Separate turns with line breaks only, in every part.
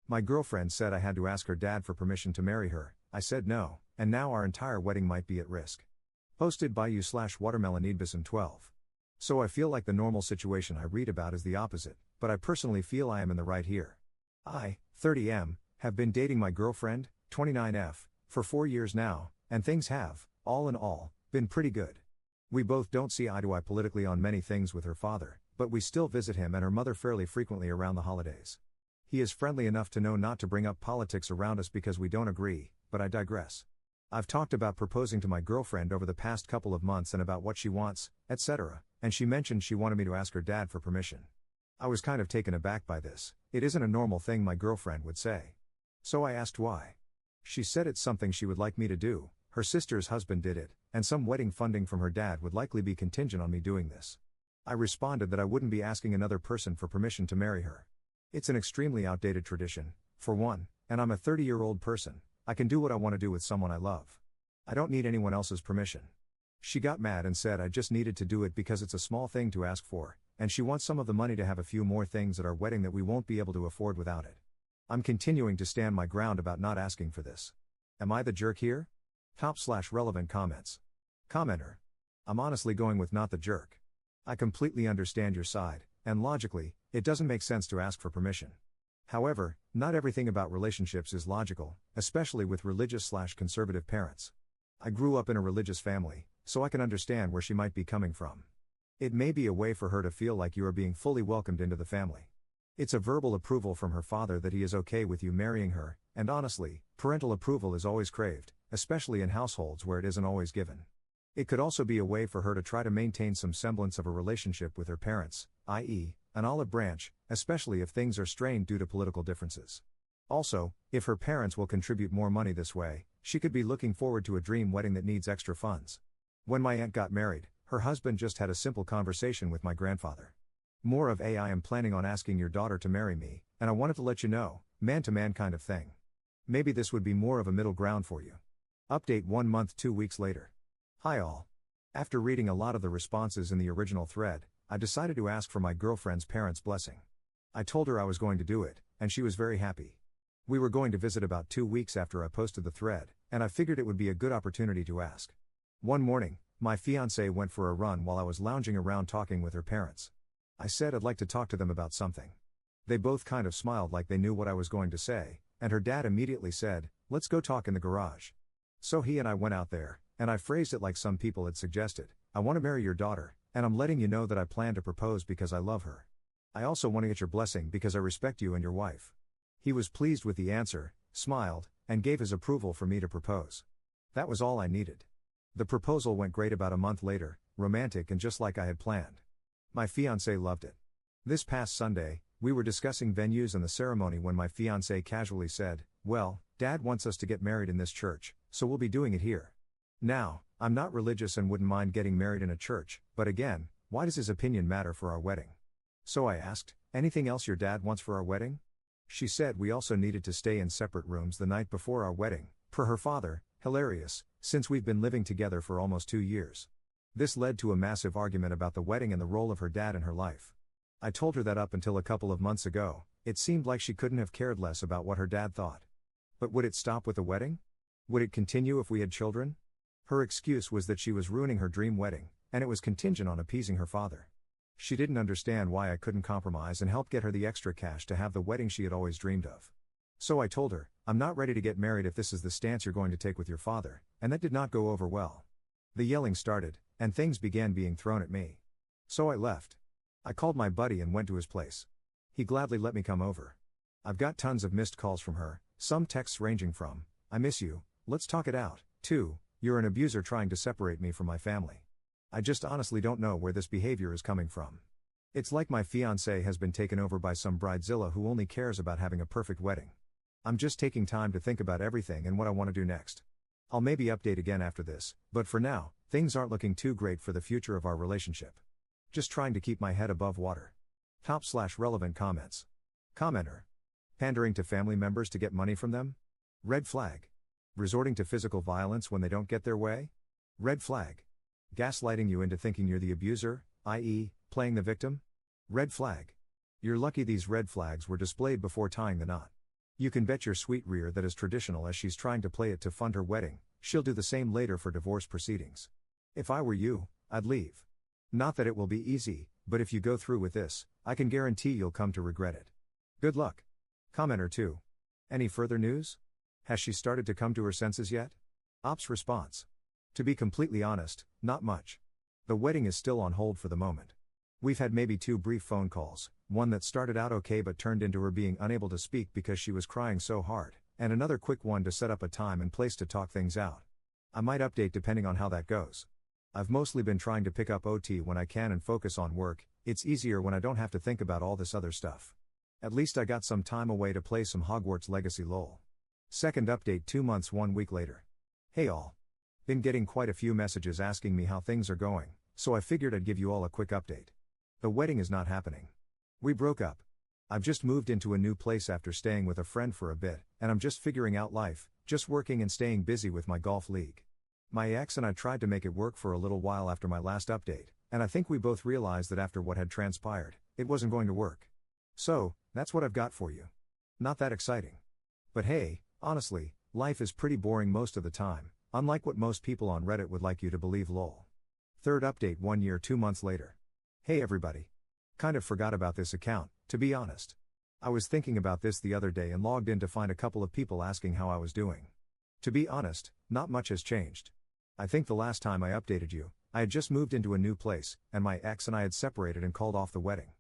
My girlfriend said I had to ask her dad for permission to marry her. I said no, and now our entire wedding might be at risk. Posted by you/watermelonidbison12. So I feel like the normal situation I read about is the opposite, but I personally feel I am in the right here. I, 30M, have been dating my girlfriend, 29F, for 4 years now, and things have, all in all, been pretty good. We both don't see eye to eye politically on many things with her father, but we still visit him and her mother fairly frequently around the holidays. He is friendly enough to know not to bring up politics around us because we don't agree, but I digress. I've talked about proposing to my girlfriend over the past couple of months and about what she wants, etc., and she mentioned she wanted me to ask her dad for permission. I was kind of taken aback by this. It isn't a normal thing my girlfriend would say. So I asked why. She said it's something she would like me to do, her sister's husband did it, and some wedding funding from her dad would likely be contingent on me doing this. I responded that I wouldn't be asking another person for permission to marry her. It's an extremely outdated tradition, for one, and I'm a 30-year-old person. I can do what I want to do with someone I love. I don't need anyone else's permission. She got mad and said I just needed to do it because it's a small thing to ask for, and she wants some of the money to have a few more things at our wedding that we won't be able to afford without it. I'm continuing to stand my ground about not asking for this. Am I the jerk here? Top/relevant comments. Commenter. I'm honestly going with not the jerk. I completely understand your side, and logically, it doesn't make sense to ask for permission. However, not everything about relationships is logical, especially with religious/conservative parents. I grew up in a religious family, so I can understand where she might be coming from. It may be a way for her to feel like you are being fully welcomed into the family. It's a verbal approval from her father that he is okay with you marrying her, and honestly, parental approval is always craved, especially in households where it isn't always given. It could also be a way for her to try to maintain some semblance of a relationship with her parents, i.e., an olive branch, especially if things are strained due to political differences. Also, if her parents will contribute more money this way, she could be looking forward to a dream wedding that needs extra funds. When my aunt got married, her husband just had a simple conversation with my grandfather. More of I am planning on asking your daughter to marry me, and I wanted to let you know, man-to-man kind of thing. Maybe this would be more of a middle ground for you. Update 1 month 2 weeks later. Hi all. After reading a lot of the responses in the original thread, I decided to ask for my girlfriend's parents' blessing. I told her I was going to do it, and she was very happy. We were going to visit about 2 weeks after I posted the thread, and I figured it would be a good opportunity to ask. One morning, my fiancée went for a run while I was lounging around talking with her parents. I said I'd like to talk to them about something. They both kind of smiled like they knew what I was going to say, and her dad immediately said, "Let's go talk in the garage." So he and I went out there, and I phrased it like some people had suggested. I want to marry your daughter, and I'm letting you know that I plan to propose because I love her. I also want to get your blessing because I respect you and your wife. He was pleased with the answer, smiled, and gave his approval for me to propose. That was all I needed. The proposal went great about a month later, romantic and just like I had planned. My fiancé loved it. This past Sunday, we were discussing venues and the ceremony when my fiancé casually said, "Well, Dad wants us to get married in this church, so we'll be doing it here." Now, I'm not religious and wouldn't mind getting married in a church, but again, why does his opinion matter for our wedding? So I asked, "Anything else your dad wants for our wedding?" She said we also needed to stay in separate rooms the night before our wedding, per her father, hilarious, since we've been living together for almost 2 years. This led to a massive argument about the wedding and the role of her dad in her life. I told her that up until a couple of months ago, it seemed like she couldn't have cared less about what her dad thought. But would it stop with the wedding? Would it continue if we had children? Her excuse was that she was ruining her dream wedding, and it was contingent on appeasing her father. She didn't understand why I couldn't compromise and help get her the extra cash to have the wedding she had always dreamed of. So I told her, "I'm not ready to get married if this is the stance you're going to take with your father," and that did not go over well. The yelling started, and things began being thrown at me. So I left. I called my buddy and went to his place. He gladly let me come over. I've got tons of missed calls from her, some texts ranging from, "I miss you, let's talk it out," to, "You're an abuser trying to separate me from my family." I just honestly don't know where this behavior is coming from. It's like my fiancé has been taken over by some bridezilla who only cares about having a perfect wedding. I'm just taking time to think about everything and what I want to do next. I'll maybe update again after this, but for now, things aren't looking too great for the future of our relationship. Just trying to keep my head above water. Top/relevant comments. Commenter. Pandering to family members to get money from them? Red flag. Resorting to physical violence when they don't get their way? Red flag. Gaslighting you into thinking you're the abuser, i.e., playing the victim? Red flag. You're lucky these red flags were displayed before tying the knot. You can bet your sweet rear that as traditional as she's trying to play it to fund her wedding, she'll do the same later for divorce proceedings. If I were you, I'd leave. Not that it will be easy, but if you go through with this, I can guarantee you'll come to regret it. Good luck. Commenter 2. Any further news? Has she started to come to her senses yet? Ops response. To be completely honest, not much. The wedding is still on hold for the moment. We've had maybe 2 brief phone calls, one that started out okay but turned into her being unable to speak because she was crying so hard, and another quick one to set up a time and place to talk things out. I might update depending on how that goes. I've mostly been trying to pick up OT when I can and focus on work. It's easier when I don't have to think about all this other stuff. At least I got some time away to play some Hogwarts Legacy lol. Second update 2 months 1 week later. Hey all. Been getting quite a few messages asking me how things are going, so I figured I'd give you all a quick update. The wedding is not happening. We broke up. I've just moved into a new place after staying with a friend for a bit, and I'm just figuring out life, just working and staying busy with my golf league. My ex and I tried to make it work for a little while after my last update, and I think we both realized that after what had transpired, it wasn't going to work. So, that's what I've got for you. Not that exciting. But hey, honestly, life is pretty boring most of the time, unlike what most people on Reddit would like you to believe lol. Third update 1 year 2 months later. Hey everybody. Kind of forgot about this account, to be honest. I was thinking about this the other day and logged in to find a couple of people asking how I was doing. To be honest, not much has changed. I think the last time I updated you, I had just moved into a new place, and my ex and I had separated and called off the wedding.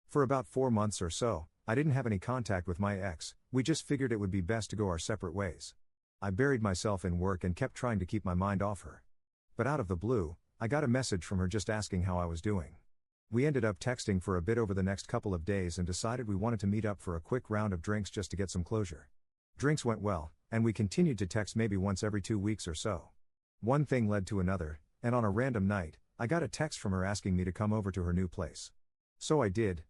For about 4 months or so, I didn't have any contact with my ex, we just figured it would be best to go our separate ways. I buried myself in work and kept trying to keep my mind off her. But out of the blue, I got a message from her just asking how I was doing. We ended up texting for a bit over the next couple of days and decided we wanted to meet up for a quick round of drinks just to get some closure. Drinks went well, and we continued to text maybe once every 2 weeks or so. One thing led to another, and on a random night, I got a text from her asking me to come over to her new place. So I did,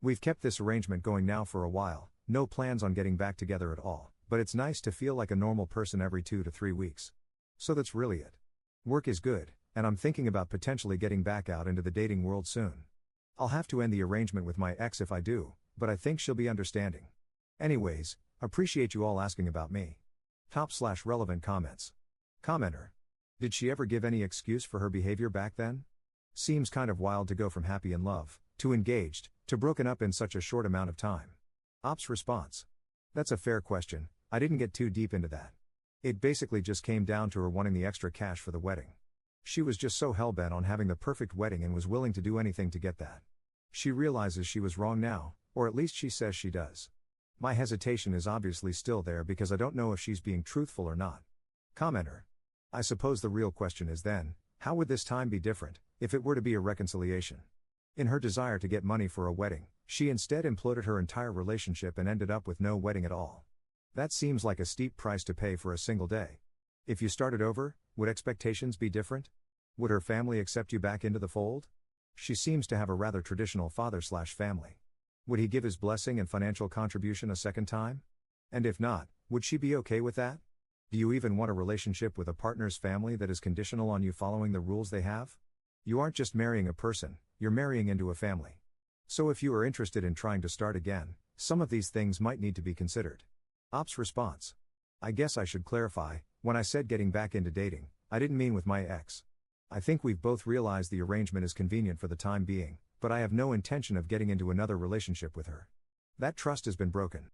We've kept this arrangement going now for a while, no plans on getting back together at all, but it's nice to feel like a normal person every 2 to 3 weeks. So that's really it. Work is good, and I'm thinking about potentially getting back out into the dating world soon. I'll have to end the arrangement with my ex if I do, but I think she'll be understanding. Anyways, appreciate you all asking about me. Top/relevant comments. Commenter. Did she ever give any excuse for her behavior back then? Seems kind of wild to go from happy in love, to engaged, to broken up in such a short amount of time. Ops response. That's a fair question, I didn't get too deep into that. It basically just came down to her wanting the extra cash for the wedding. She was just so hellbent on having the perfect wedding and was willing to do anything to get that. She realizes she was wrong now, or at least she says she does. My hesitation is obviously still there because I don't know if she's being truthful or not. Commenter. I suppose the real question is then, how would this time be different, if it were to be a reconciliation? In her desire to get money for a wedding, she instead imploded her entire relationship and ended up with no wedding at all. That seems like a steep price to pay for a single day. If you started over, would expectations be different? Would her family accept you back into the fold? She seems to have a rather traditional father/family. Would he give his blessing and financial contribution a second time? And if not, would she be okay with that? Do you even want a relationship with a partner's family that is conditional on you following the rules they have? You aren't just marrying a person, you're marrying into a family. So if you are interested in trying to start again, some of these things might need to be considered. Ops response. I guess I should clarify, when I said getting back into dating, I didn't mean with my ex. I think we've both realized the arrangement is convenient for the time being, but I have no intention of getting into another relationship with her. That trust has been broken.